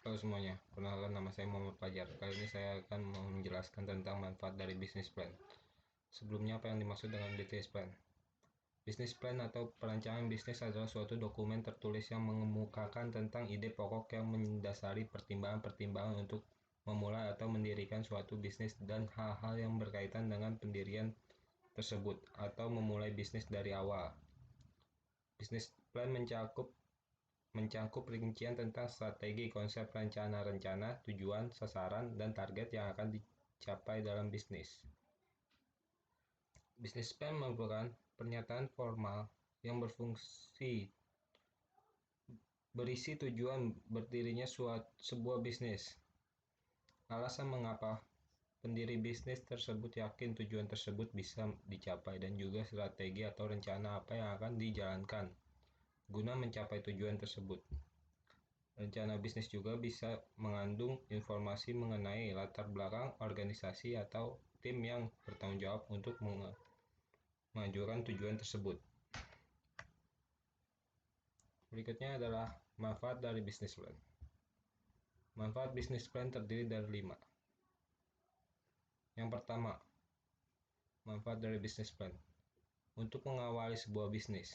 Halo semuanya, perkenalkan nama saya Muhammad Fajar. Kali ini saya akan menjelaskan tentang manfaat dari bisnis plan. Sebelumnya, apa yang dimaksud dengan business plan? Bisnis plan atau perancangan bisnis adalah suatu dokumen tertulis yang mengemukakan tentang ide pokok yang mendasari pertimbangan-pertimbangan untuk memulai atau mendirikan suatu bisnis dan hal-hal yang berkaitan dengan pendirian tersebut atau memulai bisnis dari awal. Bisnis plan mencangkup rincian tentang strategi, konsep, rencana, tujuan, sasaran, dan target yang akan dicapai dalam bisnis. Bisnis plan merupakan pernyataan formal yang berisi tujuan berdirinya sebuah bisnis, alasan mengapa pendiri bisnis tersebut yakin tujuan tersebut bisa dicapai, dan juga strategi atau rencana apa yang akan dijalankan guna mencapai tujuan tersebut. Rencana bisnis juga bisa mengandung informasi mengenai latar belakang organisasi atau tim yang bertanggung jawab untuk mengajukan tujuan tersebut. Berikutnya adalah manfaat dari bisnis plan. Manfaat bisnis plan terdiri dari 5. Yang pertama, manfaat dari bisnis plan untuk mengawali sebuah bisnis.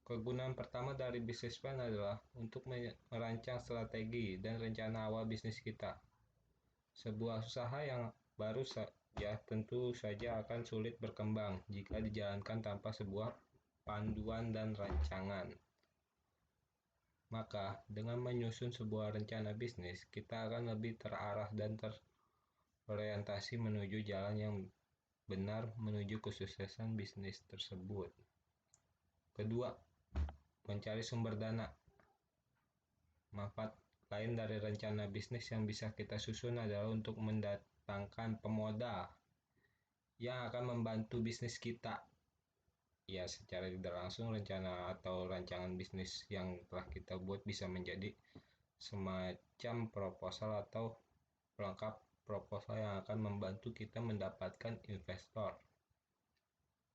Kegunaan pertama dari bisnis plan adalah untuk merancang strategi dan rencana awal bisnis kita. Sebuah usaha yang baru saja tentu saja akan sulit berkembang jika dijalankan tanpa sebuah panduan dan rancangan. Maka, dengan menyusun sebuah rencana bisnis, kita akan lebih terarah dan terorientasi menuju jalan yang benar menuju kesuksesan bisnis tersebut. Kedua, mencari sumber dana. Manfaat lain dari rencana bisnis yang bisa kita susun adalah untuk mendatangkan pemodal yang akan membantu bisnis kita. Ya, secara tidak langsung rencana atau rancangan bisnis yang telah kita buat bisa menjadi semacam proposal atau pelengkap proposal yang akan membantu kita mendapatkan investor.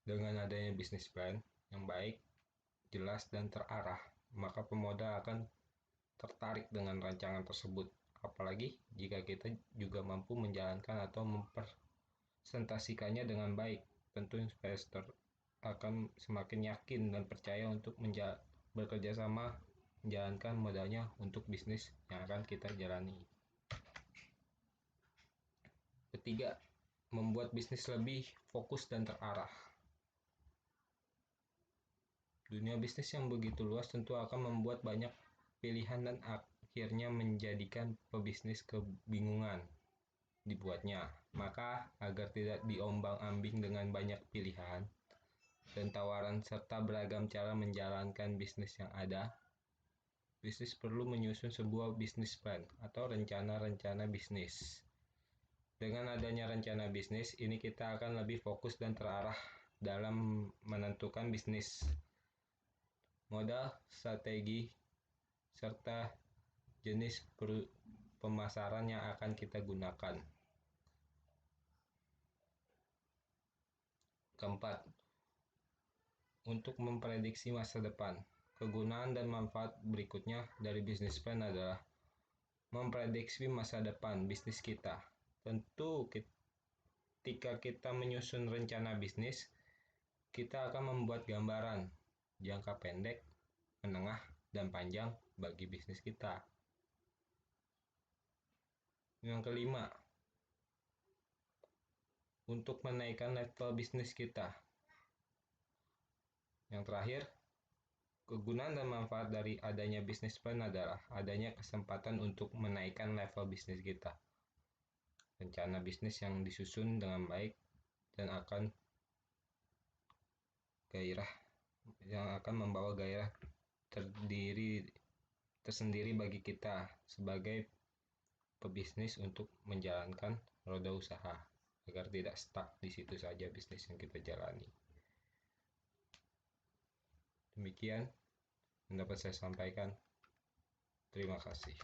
Dengan adanya bisnis plan yang baik, jelas, dan terarah, maka pemodal akan tertarik dengan rancangan tersebut. Apalagi jika kita juga mampu menjalankan atau mempresentasikannya dengan baik, tentu investor akan semakin yakin dan percaya untuk bekerja sama menjalankan modalnya untuk bisnis yang akan kita jalani. Ketiga, membuat bisnis lebih fokus dan terarah. Dunia bisnis yang begitu luas tentu akan membuat banyak pilihan dan akhirnya menjadikan pebisnis kebingungan dibuatnya. Maka, agar tidak diombang-ambing dengan banyak pilihan dan tawaran serta beragam cara menjalankan bisnis yang ada, bisnis perlu menyusun sebuah bisnis plan atau rencana bisnis. Dengan adanya rencana bisnis, ini kita akan lebih fokus dan terarah dalam menentukan bisnis, modal, strategi, serta jenis pemasaran yang akan kita gunakan. Keempat, untuk memprediksi masa depan. Kegunaan dan manfaat berikutnya dari bisnis plan adalah memprediksi masa depan bisnis kita. Tentu ketika kita menyusun rencana bisnis, kita akan membuat gambaran jangka pendek, menengah, dan panjang bagi bisnis kita. Yang kelima, untuk menaikkan level bisnis kita. Yang terakhir, kegunaan dan manfaat dari adanya bisnis plan adalah adanya kesempatan untuk menaikkan level bisnis kita. Rencana bisnis yang disusun dengan baik dan akan membawa gairah tersendiri bagi kita sebagai pebisnis untuk menjalankan roda usaha agar tidak stuck di situ saja bisnis yang kita jalani. Demikian yang dapat saya sampaikan. Terima kasih.